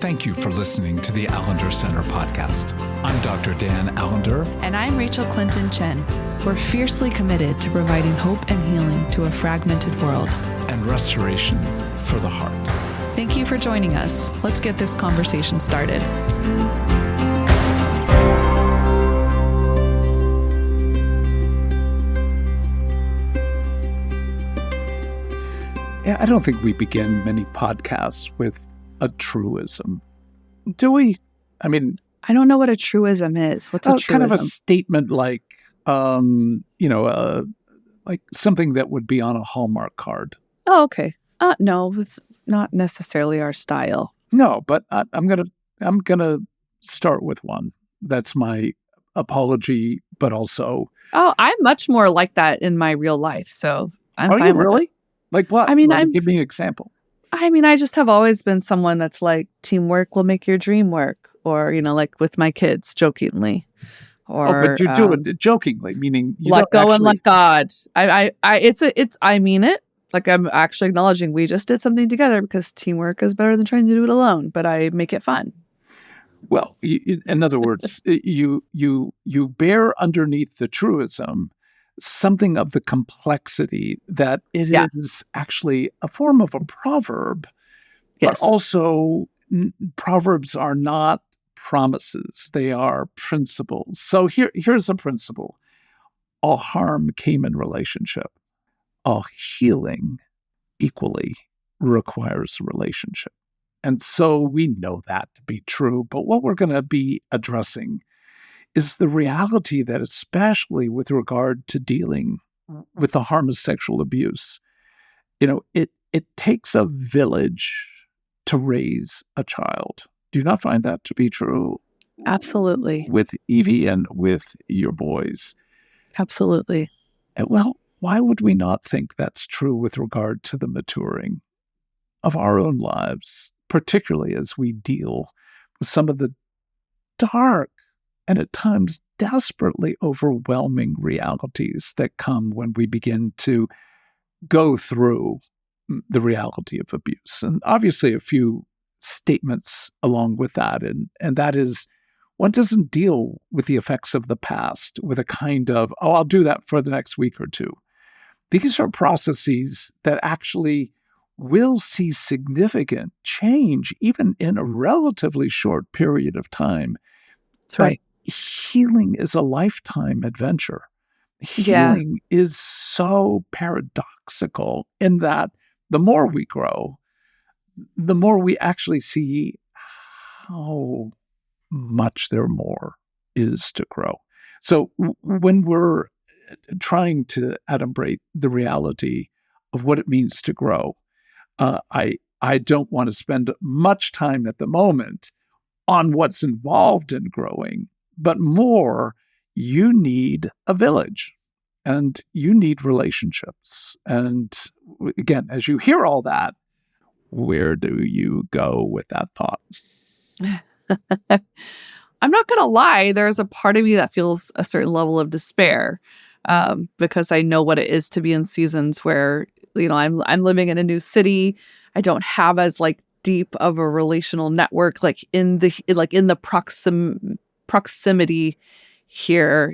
Thank you for listening to the Allender Center podcast. I'm Dr. Dan Allender. And I'm Rachael Clinton Chen. We're fiercely committed to providing hope and healing to a fragmented world. And restoration for the heart. Thank you for joining us. Let's get this conversation started. Yeah, I don't think we begin many podcasts with a truism. Do we? I mean, I don't know what a truism is. What's a truism? Kind of a statement like, like something that would be on a Hallmark card. Oh, okay. No, it's not necessarily our style. No, but I'm gonna start with one. That's my apology, but also. Oh, I'm much more like that in my real life, so I'm fine. Are you with really? it. Like what? I mean, give me an example. I mean, I just have always been someone that's like, teamwork will make your dream work, or like with my kids, jokingly. Or, but you do it jokingly, meaning you let don't go actually... and let God. I mean it. Like, I'm actually acknowledging we just did something together because teamwork is better than trying to do it alone. But I make it fun. Well, in other words, you bear underneath the truism something of the complexity that it is actually a form of a proverb. Yes. But also, proverbs are not promises; they are principles. So here's a principle: all harm came in relationship. All healing equally requires a relationship. And so we know that to be true. But what we're going to be addressing is the reality that, especially with regard to dealing with the harm of sexual abuse, it takes a village to raise a child. Do you not find that to be true? Absolutely. With Evie and with your boys? Absolutely. And well, why would we not think that's true with regard to the maturing of our own lives, particularly as we deal with some of the dark and at times desperately overwhelming realities that come when we begin to go through the reality of abuse? And obviously a few statements along with that. And that is, one doesn't deal with the effects of the past with a kind of, I'll do that for the next week or two. These are processes that actually will see significant change, even in a relatively short period of time. That's right. Healing is a lifetime adventure. Healing is so paradoxical in that the more we grow, the more we actually see how much there more is to grow. So when we're trying to adumbrate the reality of what it means to grow, I don't want to spend much time at the moment on what's involved in growing, but more, you need a village and you need relationships. And again, as you hear all that, where do you go with that thought? I'm not going to lie. There's a part of me that feels a certain level of despair because I know what it is to be in seasons where, I'm living in a new city. I don't have as deep of a relational network, in the proximity here,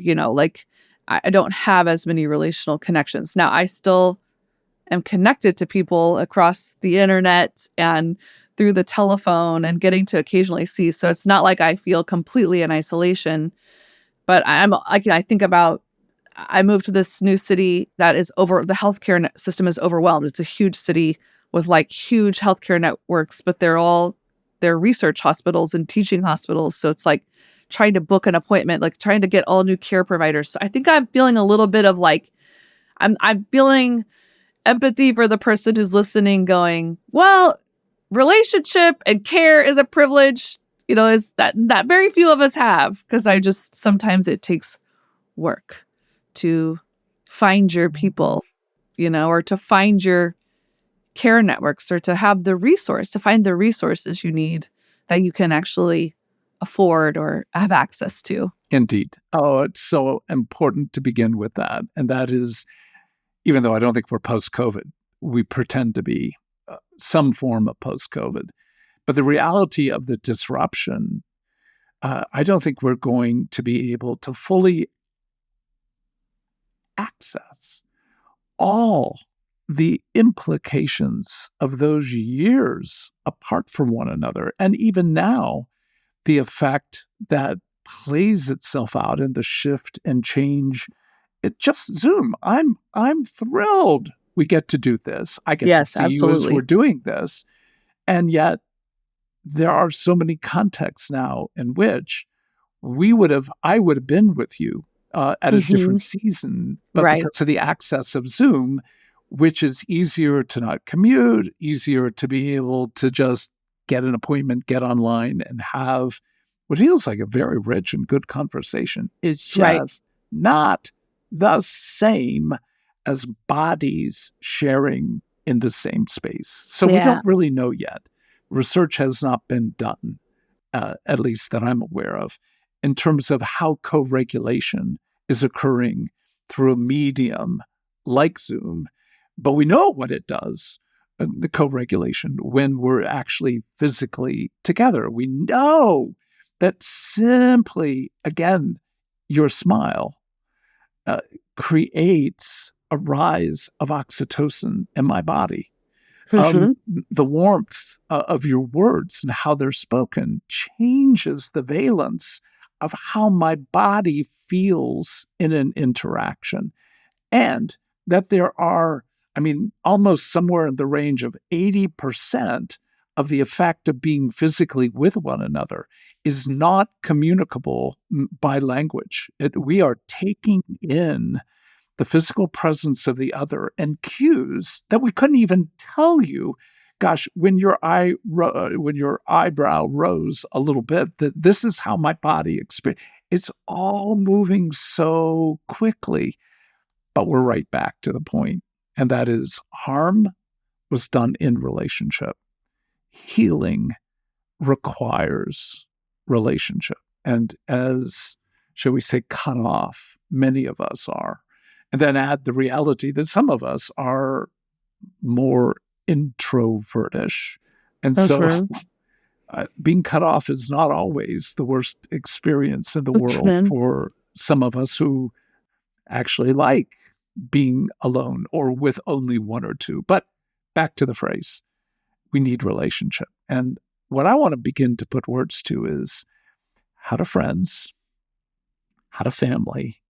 I don't have as many relational connections. Now, I still am connected to people across the internet and through the telephone and getting to occasionally see. So it's not like I feel completely in isolation, but I think about, I moved to this new city that is the healthcare system is overwhelmed. It's a huge city with huge healthcare networks, but they're research hospitals and teaching hospitals. So it's trying to book an appointment, trying to get all new care providers. So I think I'm feeling a little bit of I'm feeling empathy for the person who's listening going, well, relationship and care is a privilege, is that very few of us have, because sometimes it takes work to find your people, or to find your care networks, or to find the resources you need that you can actually afford or have access to. Indeed. Oh, it's so important to begin with that. And that is, even though I don't think we're post-COVID, we pretend to be some form of post-COVID, But the reality of the disruption, I don't think we're going to be able to fully access all the implications of those years apart from one another. And even now, the effect that plays itself out in the shift and change. It just Zoom. I'm thrilled we get to do this. I get to Yes, see you as we're absolutely. doing this. And yet there are so many contexts now in which I would have been with you at a Hmm. different season, but Right. because of the access of Zoom, which is easier to not commute, easier to be able to just get an appointment, get online, and have what feels like a very rich and good conversation, is Right. just not the same as bodies sharing in the same space. So we Yeah. don't really know yet. Research has not been done, at least that I'm aware of, in terms of how co-regulation is occurring through a medium like Zoom. But we know what it does, the co-regulation, when we're actually physically together. We know that simply, again, your smile uh, creates a rise of oxytocin in my body. Hmm. The warmth of your words and how they're spoken changes the valence of how my body feels in an interaction. And that there are, almost somewhere in the range of 80% of the effect of being physically with one another is not communicable by language. We are taking in the physical presence of the other and cues that we couldn't even tell you. Gosh, when your eyebrow rose a little bit, that this is how my body experiences. It's all moving so quickly, but we're right back to the point, and that is harm was done in relationship. Healing requires relationship, and as shall we say, cut off many of us are. And then add the reality that some of us are more introvertish. And so Hmm. being cut off is not always the worst experience in the world Hmm. for some of us who actually like being alone or with only one or two. But back to the phrase, we need relationship. And what I want to begin to put words to is how do friends, how do family,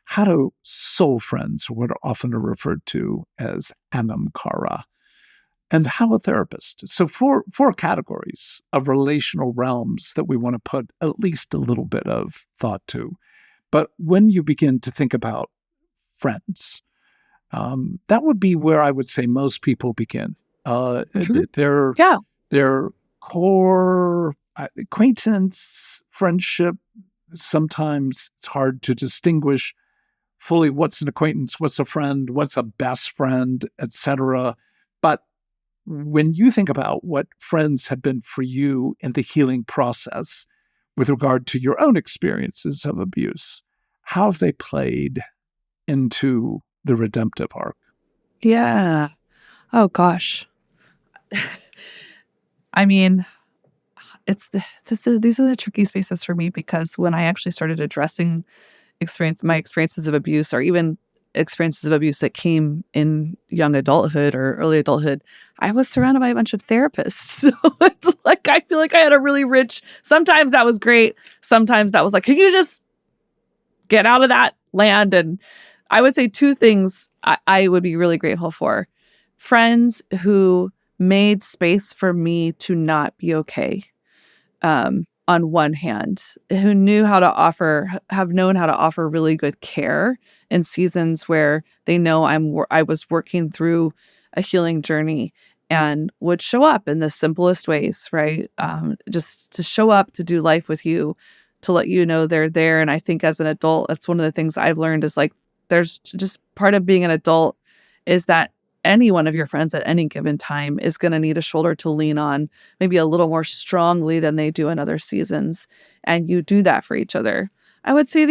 how do soul friends, what are often referred to as anamkara, and how a therapist. So four categories of relational realms that we want to put at least a little bit of thought to. But when you begin to think about friends, that would be where I would say most people begin. Hmm. Their Yeah. their core acquaintance, friendship. Sometimes it's hard to distinguish fully what's an acquaintance, what's a friend, what's a best friend, etc. But when you think about what friends have been for you in the healing process with regard to your own experiences of abuse, how have they played into the redemptive arc? Yeah. Oh gosh. I mean, these are the tricky spaces for me because when I actually started addressing my experiences of abuse, or even experiences of abuse that came in young adulthood or early adulthood, I was surrounded by a bunch of therapists. So it's like I feel like I had a really rich. Sometimes that was great. Sometimes that was like, can you just get out of that land? And I would say two things I would be really grateful for: friends who made space for me to not be okay, on one hand, who have known how to offer really good care in seasons where they know I was working through a healing journey, and would show up in the simplest ways, right? Just to show up, to do life with you, to let you know they're there. And I think as an adult, that's one of the things I've learned is like, there's just part of being an adult is that any one of your friends at any given time is going to need a shoulder to lean on, maybe a little more strongly than they do in other seasons. And you do that for each other. I would say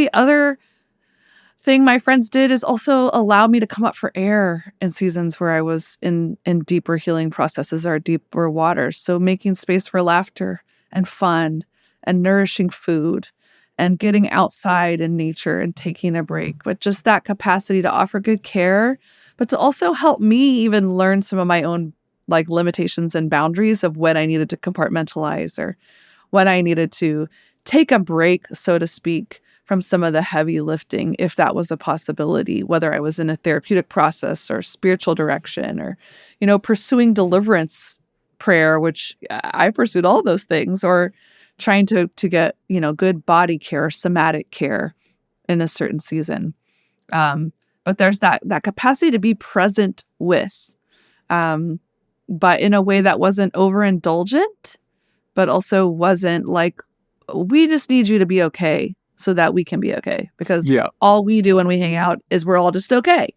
thing my friends did is also allow me to come up for air in seasons where I was in deeper healing processes or deeper waters. So making space for laughter and fun and nourishing food and getting outside in nature and taking a break. But just that capacity to offer good care, but to also help me even learn some of my own like limitations and boundaries of when I needed to compartmentalize or when I needed to take a break, so to speak, from some of the heavy lifting, if that was a possibility, whether I was in a therapeutic process or spiritual direction or, pursuing deliverance prayer, which I pursued all those things, or trying to get, good body care, somatic care in a certain season. But there's that capacity to be present with, but in a way that wasn't overindulgent, but also wasn't like, we just need you to be okay so that we can be okay. Because all we do when we hang out is we're all just okay.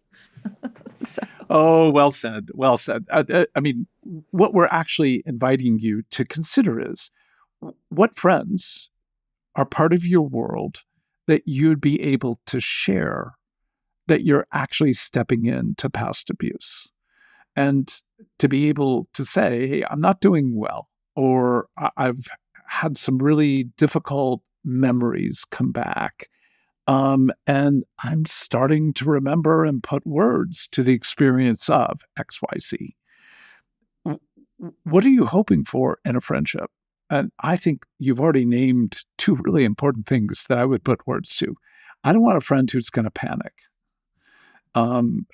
So. Oh, well said. Well said. I mean, what we're actually inviting you to consider is what friends are part of your world that you'd be able to share that you're actually stepping into past abuse, and to be able to say, hey, I'm not doing well, or I've had some really difficult memories come back. And I'm starting to remember and put words to the experience of XYZ. What are you hoping for in a friendship? And I think you've already named two really important things that I would put words to. I don't want a friend who's going to panic. And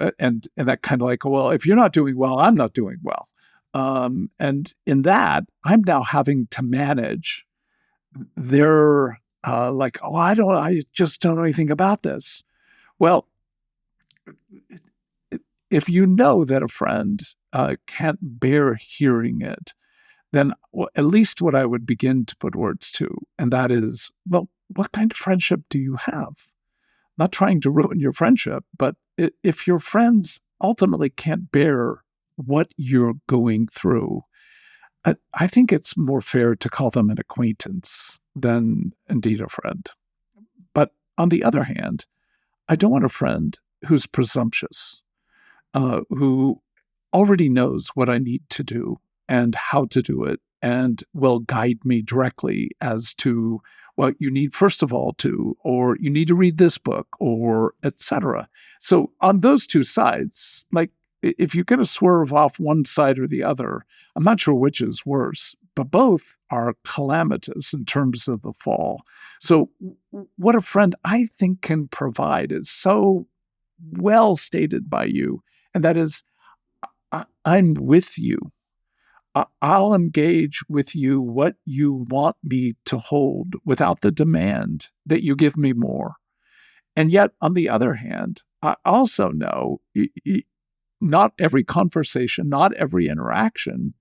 that kind of like, well, if you're not doing well, I'm not doing well. And in that, I'm now having to manage their like, oh, I just don't know anything about this. Well, if you know that a friend can't bear hearing it, then at least what I would begin to put words to, and that is, well, what kind of friendship do you have? Not trying to ruin your friendship, but if your friends ultimately can't bear what you're going through, I think it's more fair to call them an acquaintance than indeed a friend. But on the other hand, I don't want a friend who's presumptuous, who already knows what I need to do and how to do it, and will guide me directly as to what you need, first of all, or you need to read this book, or etc. So on those two sides, like if you're going to swerve off one side or the other, I'm not sure which is worse, but both are calamitous in terms of the fall. So what a friend, I think, can provide is so well stated by you, and that is, I'm with you. I'll engage with you what you want me to hold without the demand that you give me more. And yet, on the other hand, I also know not every conversation, not every interaction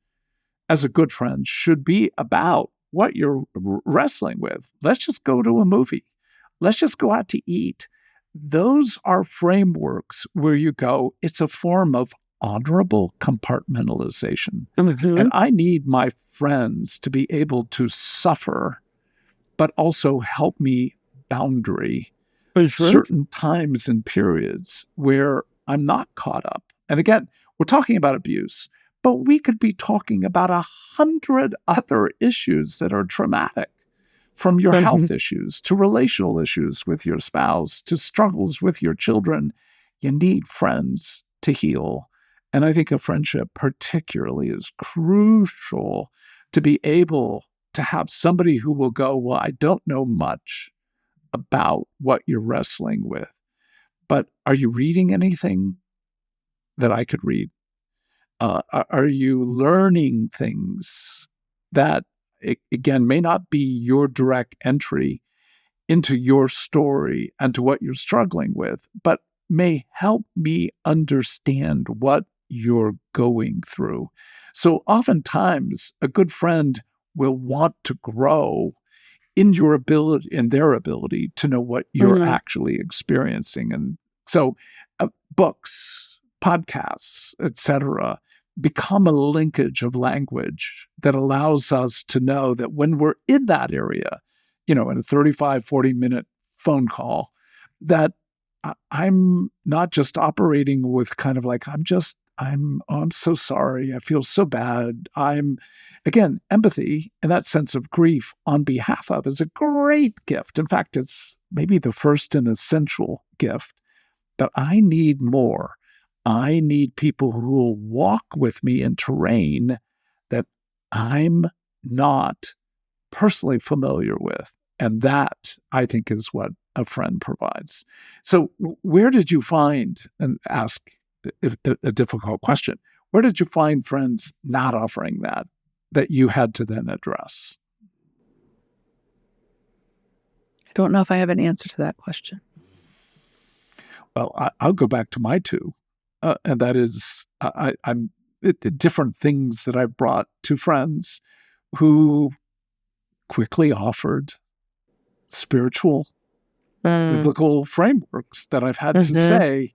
as a good friend should be about what you're wrestling with. Let's just go to a movie. Let's just go out to eat. Those are frameworks where you go, it's a form of honorable compartmentalization. Mm-hmm. And I need my friends to be able to suffer, but also help me boundary certain times and periods where I'm not caught up. And again, we're talking about abuse, but we could be talking about 100 other issues that are traumatic, from your health issues to relational issues with your spouse to struggles with your children. You need friends to heal. And I think a friendship particularly is crucial to be able to have somebody who will go, well, I don't know much about what you're wrestling with, but are you reading anything that I could read? Are you learning things that, again, may not be your direct entry into your story and to what you're struggling with, but may help me understand what you're going through? So oftentimes, a good friend will want to grow in their ability to know what you're actually experiencing. And so books, podcasts, etc., become a linkage of language that allows us to know that when we're in that area, in a 35, 40-minute phone call, that I'm not just operating with kind of like, I'm so sorry. I feel so bad. Again, empathy and that sense of grief on behalf of is a great gift. In fact, it's maybe the first and essential gift. But I need more. I need people who will walk with me in terrain that I'm not personally familiar with. And that, I think, is what a friend provides. So where did you find, and ask a difficult question, where did you find friends not offering that you had to then address? I don't know if I have an answer to that question. Well, I'll go back to my two, and that is I'm different things that I've brought to friends who quickly offered spiritual, biblical frameworks that I've had to say,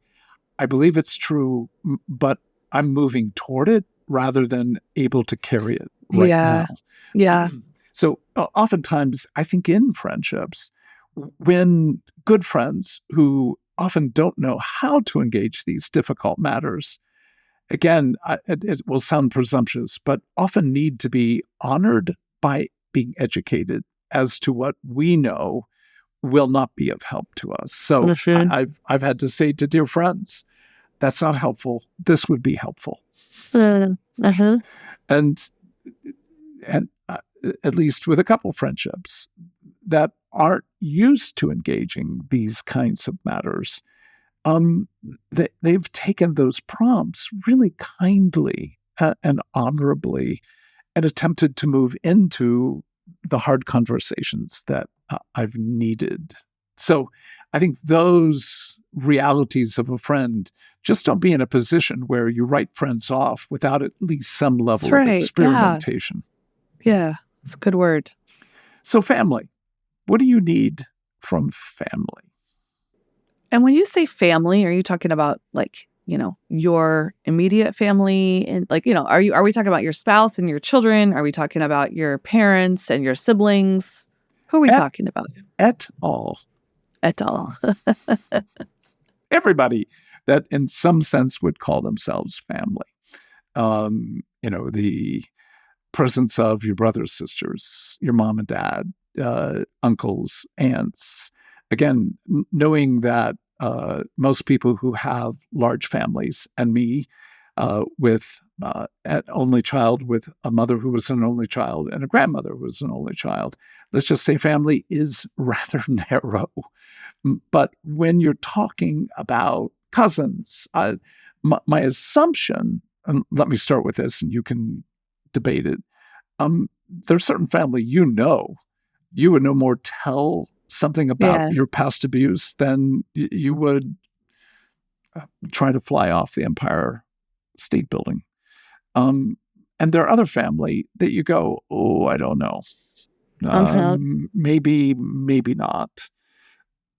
I believe it's true, but I'm moving toward it rather than able to carry it right now. Yeah. So oftentimes, I think in friendships, when good friends who often don't know how to engage these difficult matters, again, it will sound presumptuous, but often need to be honored by being educated as to what we know will not be of help to us. So I've had to say to dear friends, that's not helpful. This would be helpful. And at least with a couple friendships that aren't used to engaging these kinds of matters, they've taken those prompts really kindly and honorably and attempted to move into the hard conversations that I've needed. So I think those realities of a friend just don't be in a position where you write friends off without at least some level of experimentation. Yeah, it's a good word. So family, what do you need from family? And when you say family, are you talking about your immediate family? And are we talking about your spouse and your children? Are we talking about your parents and your siblings? Who are we talking about? Et al. Everybody that in some sense would call themselves family. The presence of your brothers, sisters, your mom and dad, uncles, aunts. Again, knowing that most people who have large families, and me, with an only child, with a mother who was an only child and a grandmother who was an only child, let's just say family is rather narrow. But when you're talking about cousins, my assumption, and let me start with this and you can debate it, there's certain family you would no more tell something about your past abuse than you would try to fly off the Empire State Building. And there are other family that you go, oh, I don't know. Maybe not.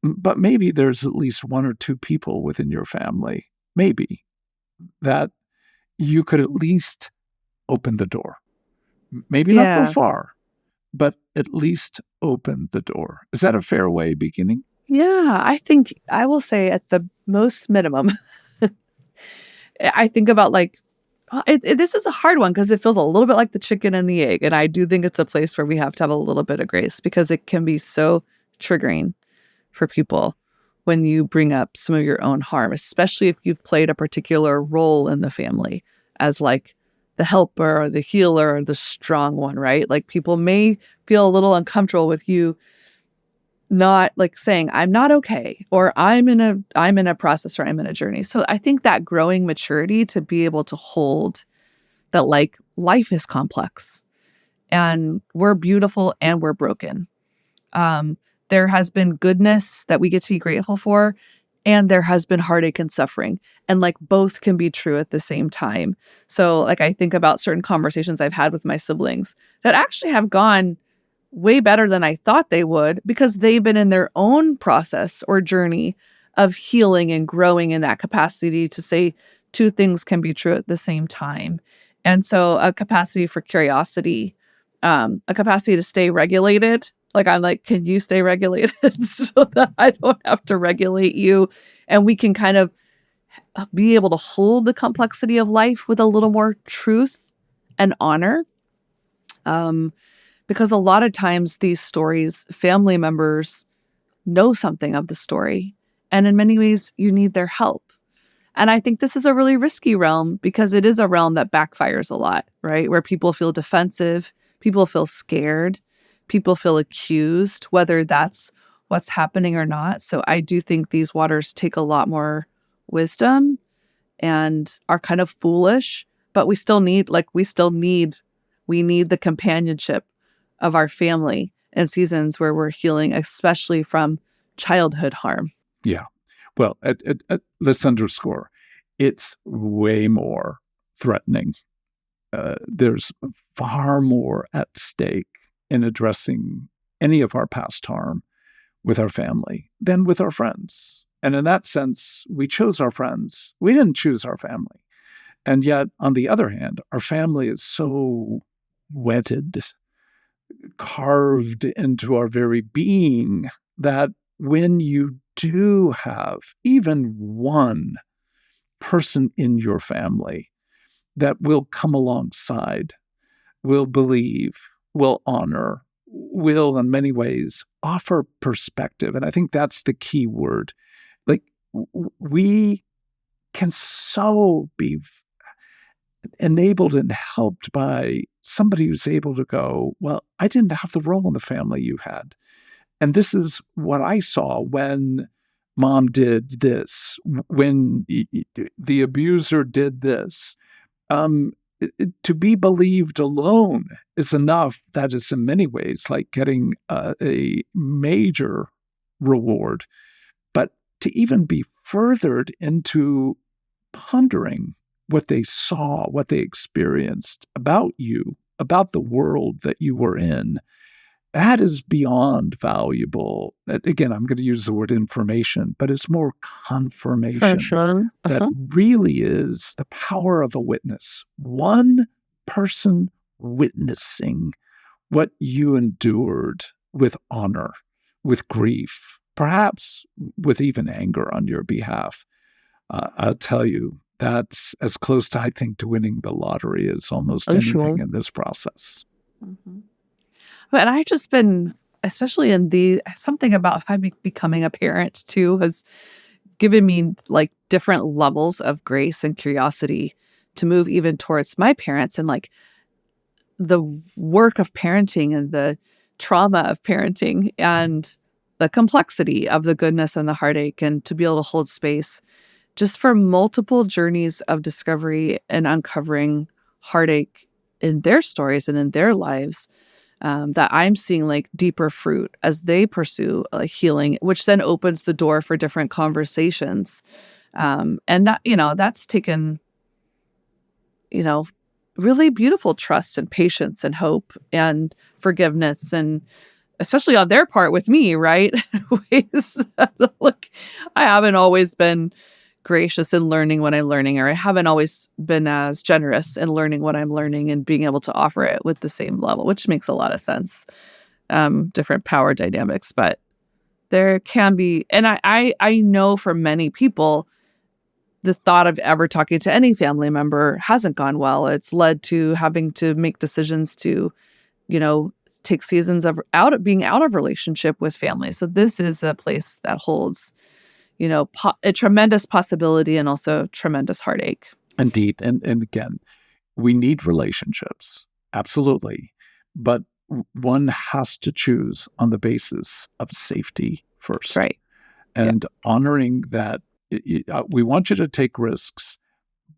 But maybe there's at least one or two people within your family, maybe, that you could at least open the door. Maybe not go far, but at least open the door. Is that a fair way beginning? Yeah, I think I will say at the most minimum, I think about this is a hard one because it feels a little bit like the chicken and the egg. And I do think it's a place where we have to have a little bit of grace because it can be so triggering for people when you bring up some of your own harm, especially if you've played a particular role in the family as the helper or the healer or the strong one, right? People may feel a little uncomfortable with you not saying I'm not okay or I'm in a process or I'm in a journey. So I think that growing maturity to be able to hold that life is complex and we're beautiful and we're broken. There has been goodness that we get to be grateful for, and there has been heartache and suffering. And both can be true at the same time. So I think about certain conversations I've had with my siblings that actually have gone way better than I thought they would because they've been in their own process or journey of healing and growing in that capacity to say two things can be true at the same time. And so a capacity for curiosity, a capacity to stay regulated Like, I'm like, can you stay regulated so that I don't have to regulate you? And we can kind of be able to hold the complexity of life with a little more truth and honor. Because a lot of times these stories, family members know something of the story. And in many ways, you need their help. And I think this is a really risky realm because it is a realm that backfires a lot, right? Where people feel defensive, people feel scared, people feel accused, whether that's what's happening or not. So I do think these waters take a lot more wisdom and are kind of foolish, but we need the companionship of our family in seasons where we're healing, especially from childhood harm. Yeah. Well, let's underscore, it's way more threatening. There's far more at stake in addressing any of our past harm with our family than with our friends. And in that sense, we chose our friends. We didn't choose our family. And yet, on the other hand, our family is so wedded, carved into our very being, that when you do have even one person in your family that will come alongside, will believe, will honor, will in many ways offer perspective. And I think that's the key word. Like, we can so be enabled and helped by somebody who's able to go, well, I didn't have the role in the family you had. And this is what I saw when mom did this, when the abuser did this. To be believed alone is enough. That is in many ways like getting a major reward. But to even be furthered into pondering what they saw, what they experienced about you, about the world that you were in, that is beyond valuable. Again, I'm going to use the word information, but it's more confirmation. For sure. That really is the power of a witness. One person witnessing what you endured with honor, with grief, perhaps with even anger on your behalf. I'll tell you, that's as close to, I think, to winning the lottery as almost anything in this process. Mm-hmm. But I've just been, especially in something about becoming a parent too, has given me like different levels of grace and curiosity to move even towards my parents and like the work of parenting and the trauma of parenting and the complexity of the goodness and the heartache, and to be able to hold space just for multiple journeys of discovery and uncovering heartache in their stories and in their lives. That I'm seeing like deeper fruit as they pursue like healing, which then opens the door for different conversations. And that, that's taken, really beautiful trust and patience and hope and forgiveness, and especially on their part with me, right? Ways that, like, I haven't always been gracious in learning what I'm learning, or I haven't always been as generous in learning what I'm learning and being able to offer it with the same level, which makes a lot of sense. Different power dynamics, but there can be, and I know for many people, the thought of ever talking to any family member hasn't gone well. It's led to having to make decisions to, take seasons of being out of relationship with family. So this is a place that holds a tremendous possibility and also tremendous heartache. Indeed. And again, we need relationships. Absolutely. But one has to choose on the basis of safety first. That's right. And honoring that we want you to take risks,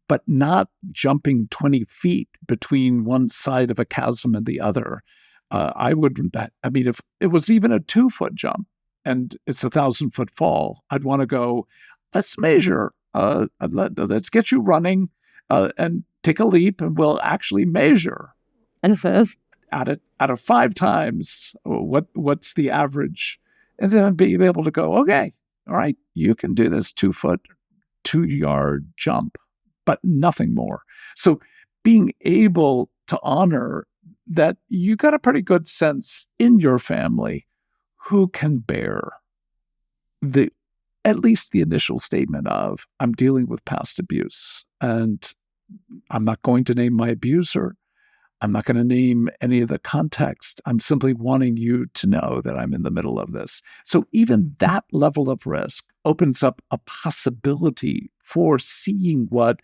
but not jumping 20 feet between one side of a chasm and the other. If it was even a 2-foot jump, and it's a 1,000-foot fall, I'd want to go, let's measure. Let's get you running and take a leap, and we'll actually measure. And out of 5 times, what's the average? And then be able to go, okay, all right, you can do this 2-foot, 2-yard jump, but nothing more. So being able to honor that you got a pretty good sense in your family who can bear at least the initial statement of, I'm dealing with past abuse, and I'm not going to name my abuser. I'm not going to name any of the context. I'm simply wanting you to know that I'm in the middle of this. So even that level of risk opens up a possibility for seeing what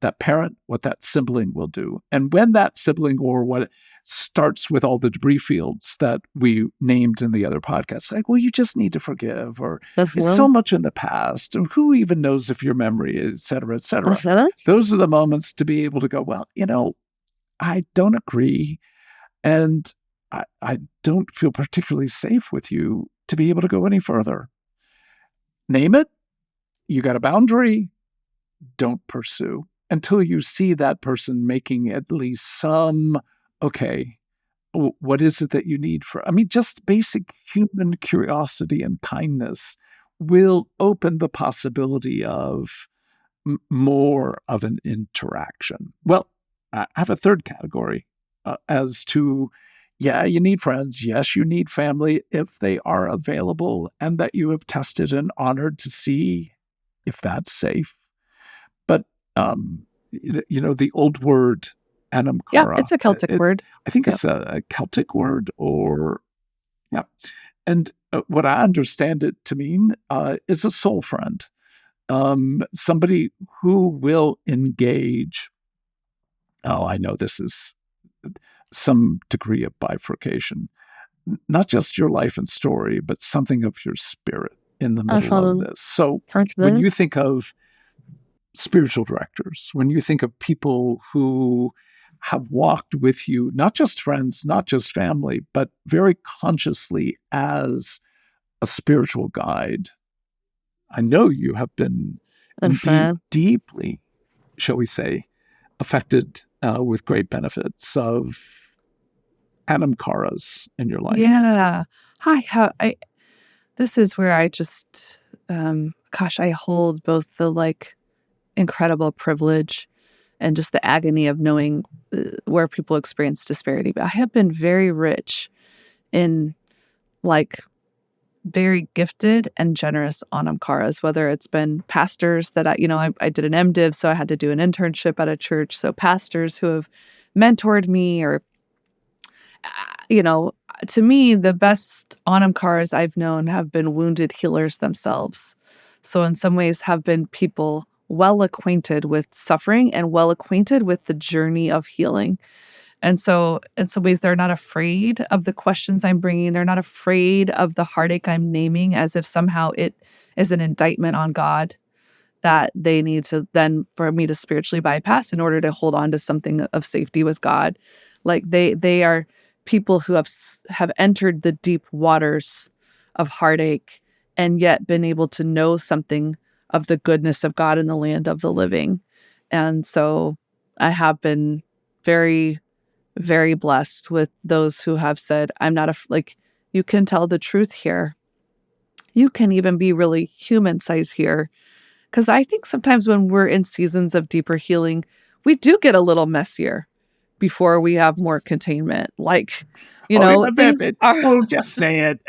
that parent, what that sibling will do. And when that sibling or what starts with all the debris fields that we named in the other podcasts, like, well, you just need to forgive, or it's so much in the past, and who even knows if your memory, et cetera, et cetera. Those are the moments to be able to go, well, I don't agree, and I don't feel particularly safe with you to be able to go any further. Name it. You got a boundary. Don't pursue until you see that person making at least some, okay, what is it that you need just basic human curiosity and kindness will open the possibility of more of an interaction. Well, I have a third category as to, you need friends. Yes, you need family if they are available and that you have tested and honored to see if that's safe. But, the old word, anamkara. Yeah, it's a Celtic word. I think it's a Celtic word And what I understand it to mean is a soul friend. Somebody who will engage. Oh, I know this is some degree of bifurcation, not just your life and story, but something of your spirit in the middle of this. So when you think of spiritual directors, when you think of people who have walked with you, not just friends, not just family, but very consciously as a spiritual guide, I know you have been deeply, shall we say, affected with great benefits of anamkaras in your life. Yeah. This is where I just, I hold both the incredible privilege and just the agony of knowing where people experience disparity. But I have been very rich in very gifted and generous anamkaras, whether it's been pastors that I did an MDiv, so I had to do an internship at a church. So pastors who have mentored me, or, to me, the best anamkaras I've known have been wounded healers themselves. So in some ways have been people well acquainted with suffering and well acquainted with the journey of healing. And so in some ways, they're not afraid of the questions I'm bringing. They're not afraid of the heartache I'm naming as if somehow it is an indictment on God that they need to then for me to spiritually bypass in order to hold on to something of safety with God. They are people who have entered the deep waters of heartache and yet been able to know something of the goodness of God in the land of the living. And so I have been very, very blessed with those who have said, I'm not you can tell the truth here. You can even be really human size here. Because I think sometimes when we're in seasons of deeper healing, we do get a little messier before we have more containment. Things are just say it.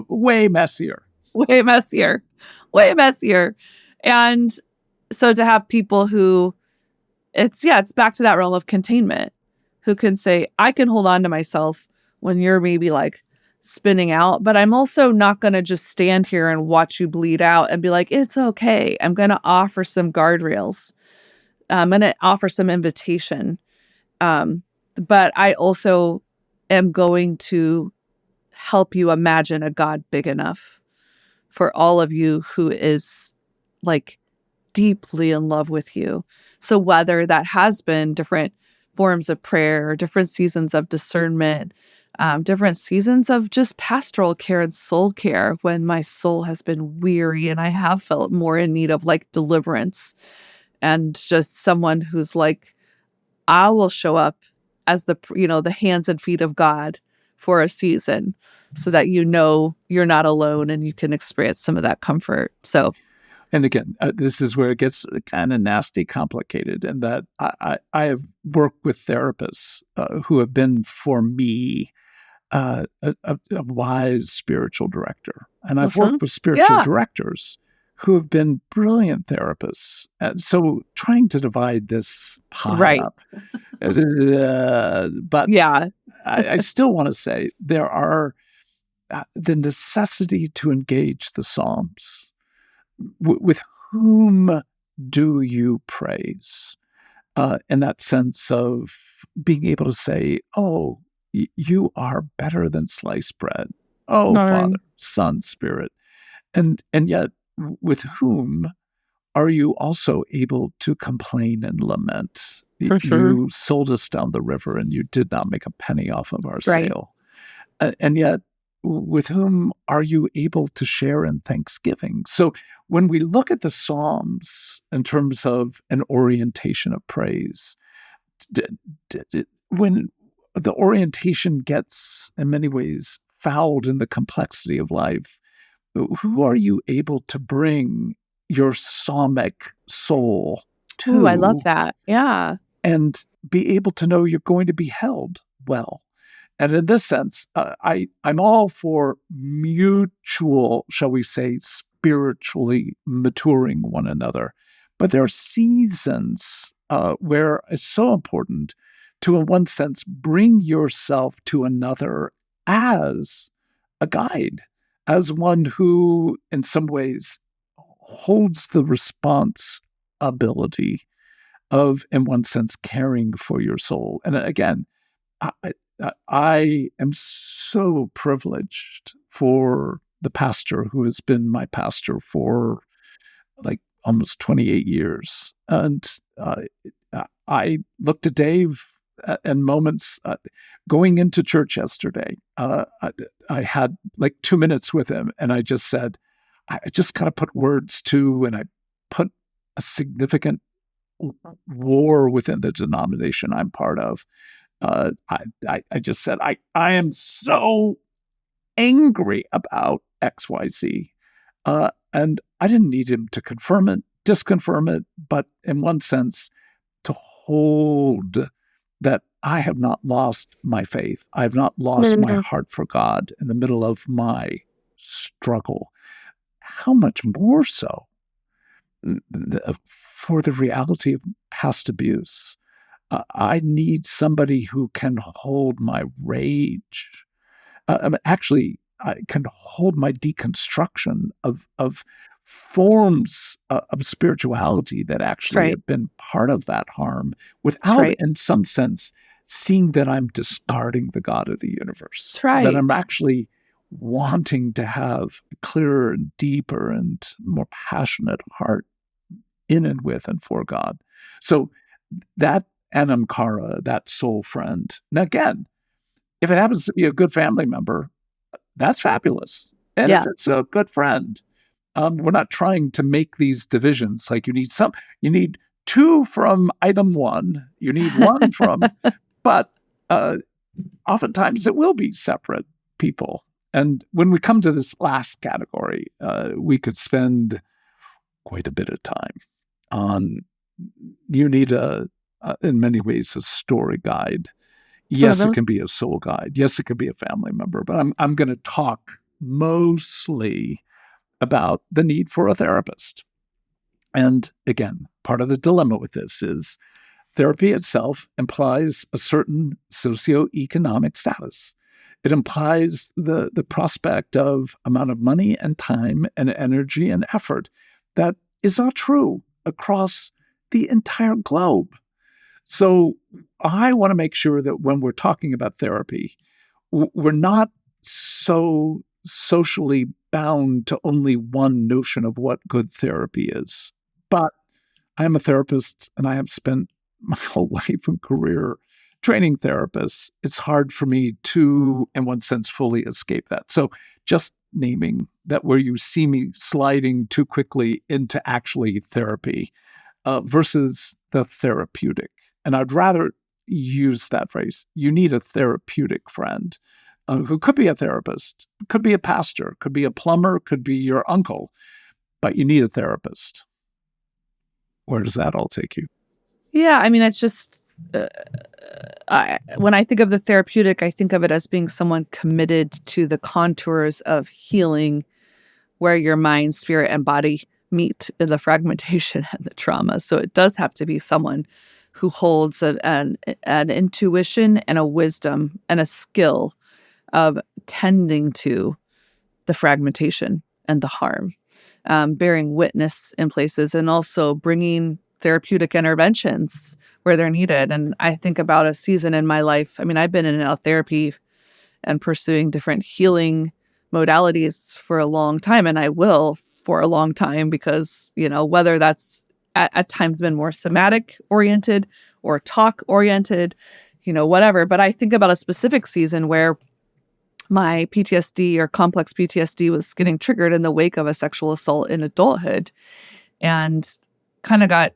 Way messier. Way messier. Way messier. And so to have people who it's back to that realm of containment, who can say, I can hold on to myself when you're maybe spinning out, but I'm also not going to just stand here and watch you bleed out and be like, it's okay. I'm going to offer some guardrails. I'm going to offer some invitation. But I also am going to help you imagine a God big enough for all of you who is deeply in love with you. So whether that has been different forms of prayer, different seasons of discernment, different seasons of just pastoral care and soul care when my soul has been weary and I have felt more in need of deliverance, and just someone who's I will show up as the hands and feet of God for a season so that you're not alone and you can experience some of that comfort. So And again, this is where it gets kind of nasty, complicated, and that I have worked with therapists who have been, for me, a wise spiritual director. And I've Mhm. worked with spiritual Yeah. directors who have been brilliant therapists. And so trying to divide this pie Right. up, but Yeah. I still want to say there are the necessity to engage the Psalms. With whom do you praise? In that sense of being able to say, oh, you are better than sliced bread. Oh, Right. Father, Son, Spirit. And yet, with whom are you also able to complain and lament? For sure. You sold us down the river and you did not make a penny off of our Right. sale. And yet, with whom are you able to share in thanksgiving? So when we look at the Psalms in terms of an orientation of praise, when the orientation gets, in many ways, fouled in the complexity of life, who are you able to bring your psalmic soul Ooh, I love to that. Yeah. and be able to know you're going to be held well? And in this sense, I'm all for mutual, shall we say, spiritually maturing one another. But there are seasons where it's so important to, in one sense, bring yourself to another as a guide, as one who, in some ways, holds the responsibility of, in one sense, caring for your soul. And again, I, I am so privileged for the pastor who has been my pastor for like almost 28 years. And I looked at Dave in moments going into church yesterday. I had like 2 minutes with him, and I just said, I just kind of put words to, and I put a significant war within the denomination I'm part of. I just said, I am so angry about XYZ. And I didn't need him to confirm it, disconfirm it, but in one sense, to hold that I have not lost my faith. I have not lost my Mhm. heart for God in the middle of my struggle. How much more so for the reality of past abuse? I need somebody who can hold my rage. Actually, I can hold my deconstruction of forms of spirituality that That's actually right. have been part of that harm That's without, right. in some sense, seeing that I'm discarding the God of the universe, That's that I'm right. actually wanting to have a clearer and deeper and more passionate heart in and with and for God. So that anamkara, that soul friend. Now, again, if it happens to be a good family member, that's fabulous. And if Yeah. it's a good friend, we're not trying to make these divisions. Like you need two from item one, you need one from, but oftentimes it will be separate people. And when we come to this last category, we could spend quite a bit of time on. You need in many ways, a story guide. Oh, Yes, it really? can be a soul guide. Yes, it can be a family member. But I'm going to talk mostly about the need for a therapist. And again, part of the dilemma with this is therapy itself implies a certain socioeconomic status. It implies the prospect of amount of money and time and energy and effort that is not true across the entire globe. So I want to make sure that when we're talking about therapy, we're not so socially bound to only one notion of what good therapy is. But I am a therapist and I have spent my whole life and career training therapists. It's hard for me to, in one sense, fully escape that. So just naming that where you see me sliding too quickly into actually therapy versus the therapeutic. And I'd rather use that phrase. You need a therapeutic friend who could be a therapist, could be a pastor, could be a plumber, could be your uncle. but you need a therapist. Where does that all take you? Yeah, I mean, it's just when I think of the therapeutic, I think of it as being someone committed to the contours of healing, where your mind, spirit, and body meet in the fragmentation and the trauma. So it does have to be someone who holds an intuition and a wisdom and a skill of tending to the fragmentation and the harm, bearing witness in places, and also bringing therapeutic interventions where they're needed. And I think about a season in my life. I mean, I've been in and out of therapy and pursuing different healing modalities for a long time, and I will for a long time, because, whether that's at times been more somatic oriented or talk oriented, whatever. But I think about a specific season where my PTSD or complex PTSD was getting triggered in the wake of a sexual assault in adulthood, and kind of got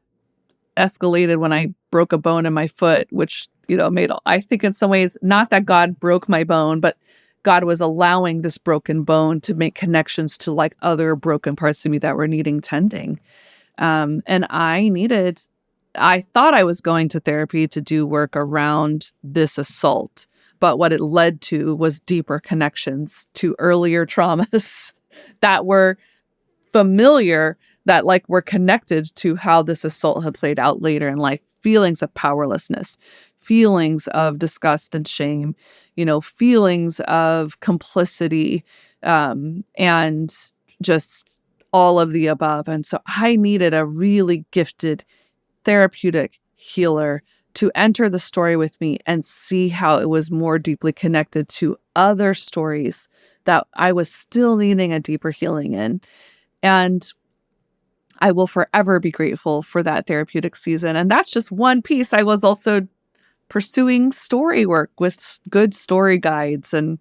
escalated when I broke a bone in my foot, which, I think in some ways, not that God broke my bone, but God was allowing this broken bone to make connections to like other broken parts of me that were needing tending. And I thought I was going to therapy to do work around this assault, but what it led to was deeper connections to earlier traumas that were familiar, that like were connected to how this assault had played out later in life. Feelings of powerlessness, feelings of disgust and shame, feelings of complicity, and just all of the above. And so I needed a really gifted therapeutic healer to enter the story with me and see how it was more deeply connected to other stories that I was still needing a deeper healing in. And I will forever be grateful for that therapeutic season. And that's just one piece. I was also pursuing story work with good story guides, and,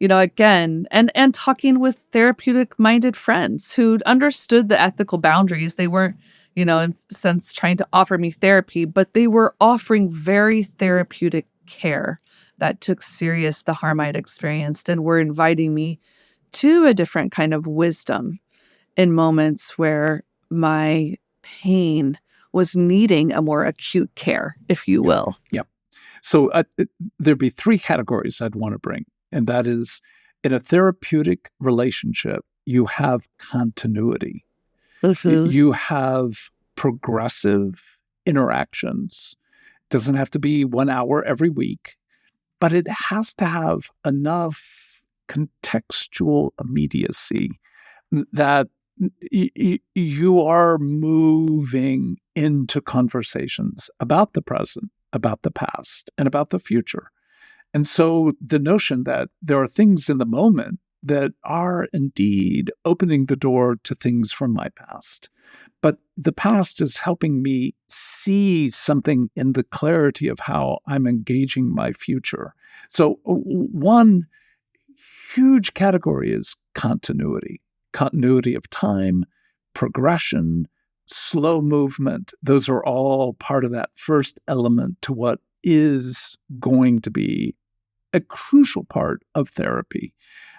again, and talking with therapeutic minded friends who understood the ethical boundaries. They weren't, in a sense, trying to offer me therapy, but they were offering very therapeutic care that took serious the harm I'd experienced, and were inviting me to a different kind of wisdom in moments where my pain was needing a more acute care, if you will. Yep. So there'd be three categories I'd want to bring. And that is, in a therapeutic relationship, you have continuity. You have progressive interactions. It doesn't have to be 1 hour every week, but it has to have enough contextual immediacy that you are moving into conversations about the present, about the past, and about the future. And so the notion that there are things in the moment that are indeed opening the door to things from my past, but the past is helping me see something in the clarity of how I'm engaging my future. So one huge category is continuity of time, progression, slow movement. Those are all part of that first element to what is going to be a crucial part of therapy.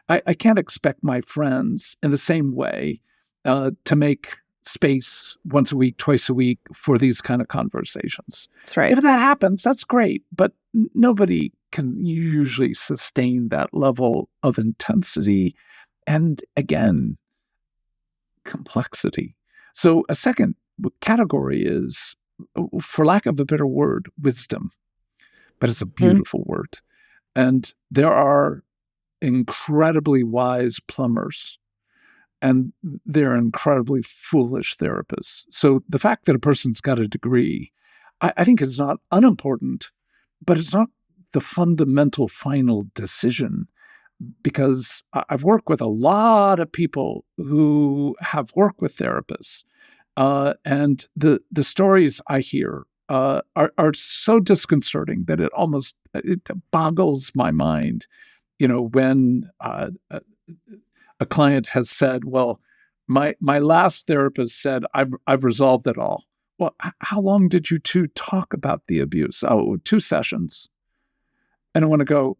I can't expect my friends in the same way to make space once a week, twice a week for these kind of conversations. That's right. If that happens, that's great, but nobody can usually sustain that level of intensity. And again, complexity. So a second category is, for lack of a better word, wisdom. But it's a beautiful word. And there are incredibly wise plumbers, and they're incredibly foolish therapists. So the fact that a person's got a degree, I think is not unimportant, but it's not the fundamental final decision. Because I've worked with a lot of people who have worked with therapists, and the stories I hear are so disconcerting that it boggles my mind. When a client has said, "Well, my last therapist said I've resolved it all." Well, how long did you two talk about the abuse? Oh, 2 sessions. And I want to go,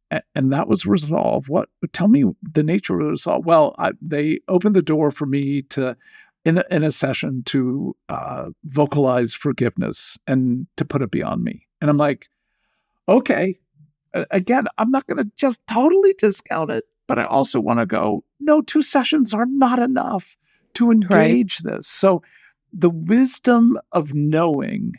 And that was resolved. Tell me the nature of the resolve. Well, they opened the door for me to, in a session, to vocalize forgiveness and to put it beyond me. And I'm like, okay, again, I'm not going to just totally discount it, but I also want to go, no, 2 sessions are not enough to engage this. So the wisdom of knowing,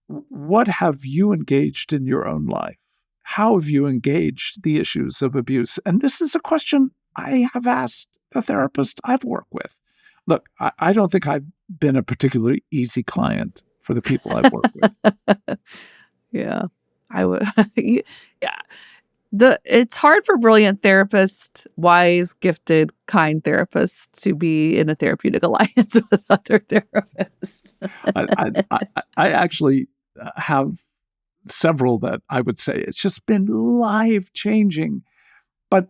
what have you engaged in your own life? How have you engaged the issues of abuse? And this is a question I have asked the therapist I've worked with. Look, I don't think I've been a particularly easy client for the people I've worked with. Yeah, I would. Yeah. It's hard for brilliant therapists, wise, gifted, kind therapists to be in a therapeutic alliance with other therapists. I actually have several that I would say it's just been life-changing. But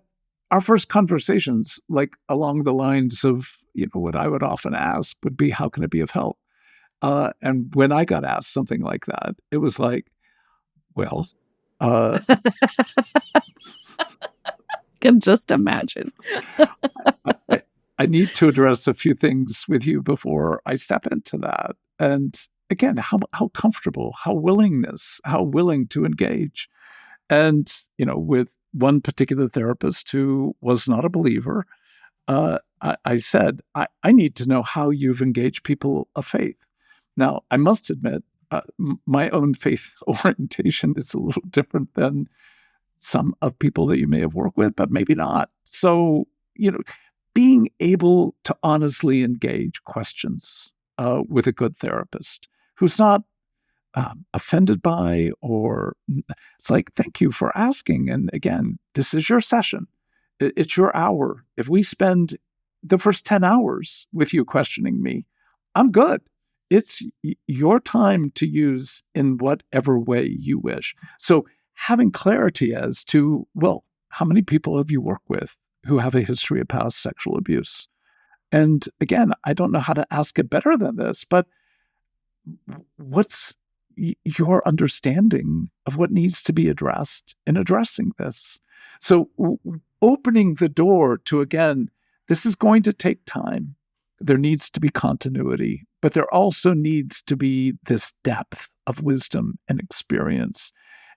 our first conversations, like along the lines of, what I would often ask would be, how can I be of help? And when I got asked something like that, it was like, well, Can just imagine. I need to address a few things with you before I step into that. And again, how comfortable, how willing to engage. And, with one particular therapist who was not a believer, I said, I need to know how you've engaged people of faith. Now, I must admit, my own faith orientation is a little different than some of people that you may have worked with, but maybe not. So, being able to honestly engage questions with a good therapist who's not offended by, or it's like, thank you for asking. And again, this is your session. It's your hour. If we spend the first 10 hours with you questioning me, I'm good. It's your time to use in whatever way you wish. So having clarity as to, well, how many people have you worked with who have a history of past sexual abuse? And again, I don't know how to ask it better than this, but what's your understanding of what needs to be addressed in addressing this? So opening the door to, again, this is going to take time. There needs to be continuity, but there also needs to be this depth of wisdom and experience.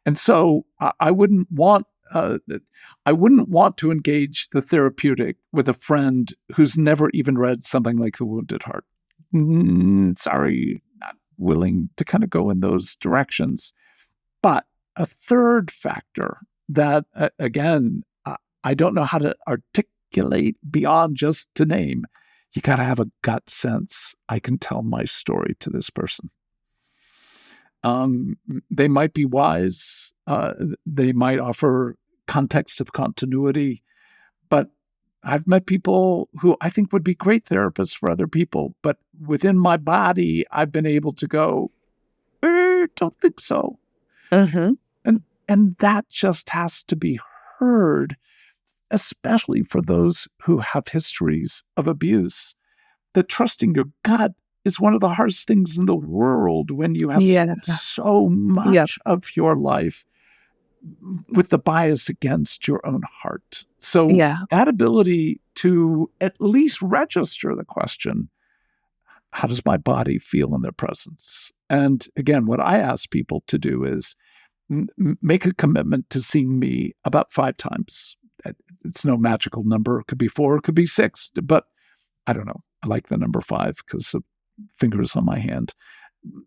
And so I wouldn't want to engage the therapeutic with a friend who's never even read something like The Wounded Heart. Sorry, not willing to kind of go in those directions. But a third factor that, again, I don't know how to articulate beyond just to name. You got to have a gut sense. I can tell my story to this person. They might be wise. They might offer context of continuity. But I've met people who I think would be great therapists for other people. But within my body, I've been able to go, don't think so. Mm-hmm. And that just has to be heard, especially for those who have histories of abuse. That trusting your gut is one of the hardest things in the world when you have so much of your life with the bias against your own heart. So that ability to at least register the question, how does my body feel in their presence? And again, what I ask people to do is make a commitment to seeing me about 5 times. It's no magical number. It could be 4, it could be 6, but I don't know. I like the number 5 because of fingers on my hand.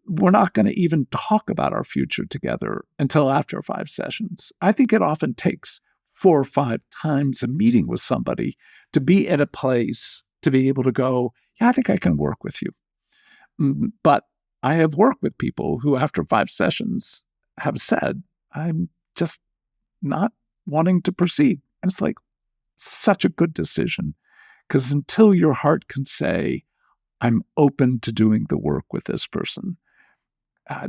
We're not going to even talk about our future together until after 5 sessions. I think it often takes 4 or 5 times a meeting with somebody to be in a place to be able to go, yeah, I think I can work with you. But I have worked with people who after 5 sessions have said, I'm just not wanting to proceed. And it's like, such a good decision. Because until your heart can say, I'm open to doing the work with this person,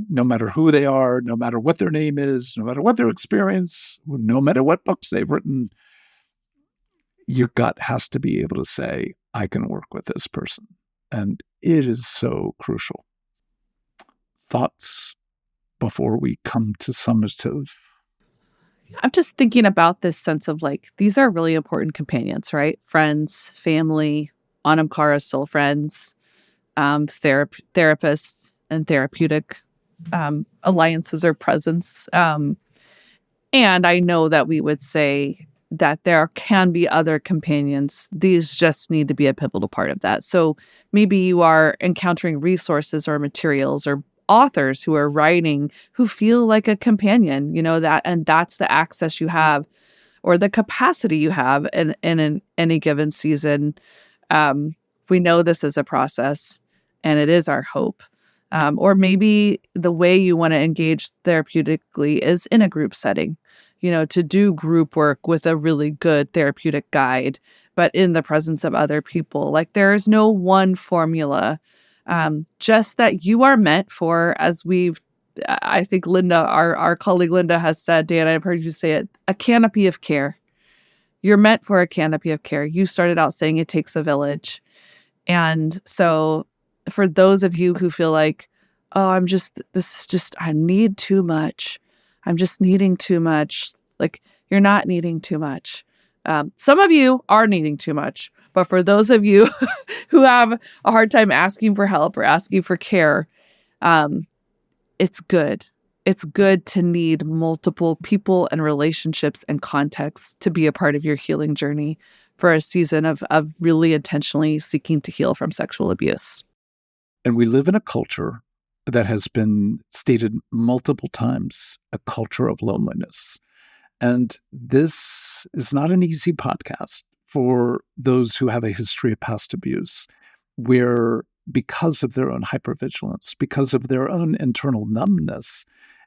no matter who they are, no matter what their name is, no matter what their experience, no matter what books they've written, your gut has to be able to say, I can work with this person. And it is so crucial. Thoughts before we come to summative? I'm just thinking about this sense of like, these are really important companions, right? Friends, family, Anamkara soul friends, therapists, and therapeutic alliances or presence. And I know that we would say that there can be other companions. These just need to be a pivotal part of that. So maybe you are encountering resources or materials or authors who are writing who feel like a companion, and that's the access you have or the capacity you have in any given season. We know this is a process and it is our hope. Or maybe the way you want to engage therapeutically is in a group setting, to do group work with a really good therapeutic guide, but in the presence of other people. Like there is no one formula, just that you are meant for, as I think Linda, our colleague Linda has said, Dan, I've heard you say it, a canopy of care. You're meant for a canopy of care. You started out saying it takes a village. And so for those of you who feel like, oh, I need too much. I'm just needing too much. Like, you're not needing too much. Some of you are needing too much. But for those of you who have a hard time asking for help or asking for care, it's good. It's good to need multiple people and relationships and contexts to be a part of your healing journey for a season of really intentionally seeking to heal from sexual abuse. And we live in a culture that has been stated multiple times, a culture of loneliness. And this is not an easy podcast for those who have a history of past abuse, where because of their own hypervigilance, because of their own internal numbness,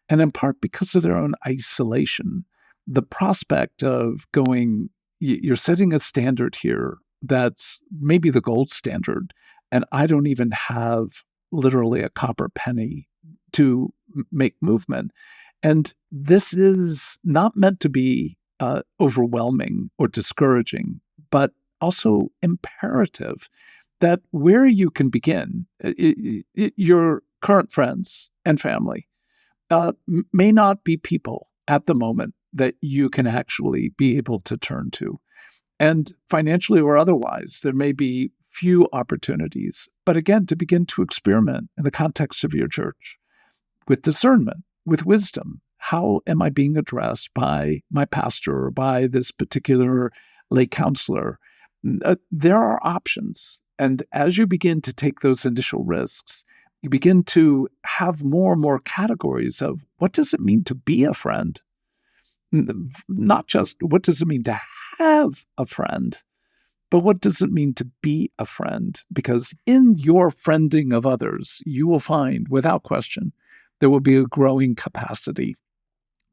and in part because of their own isolation, the prospect of going, you're setting a standard here that's maybe the gold standard, and I don't even have literally a copper penny to make movement. And this is not meant to be overwhelming or discouraging, but also imperative that where you can begin, your current friends and family may not be people at the moment that you can actually be able to turn to. And financially or otherwise, there may be few opportunities, but again, to begin to experiment in the context of your church with discernment, with wisdom. How am I being addressed by my pastor or by this particular lay counselor? There are options. And as you begin to take those initial risks, you begin to have more and more categories of what does it mean to be a friend? Not just what does it mean to have a friend, but what does it mean to be a friend? Because in your friending of others, you will find, without question, there will be a growing capacity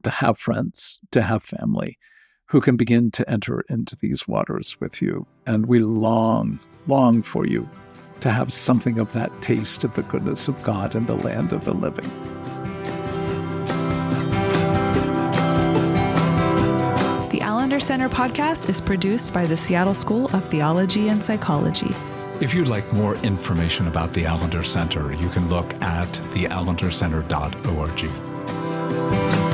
to have friends, to have family, who can begin to enter into these waters with you. And we long for you to have something of that taste of the goodness of God in the land of the living. The Allender Center podcast is produced by the Seattle School of Theology and Psychology. If you'd like more information about the Allender Center, you can look at theallendercenter.org.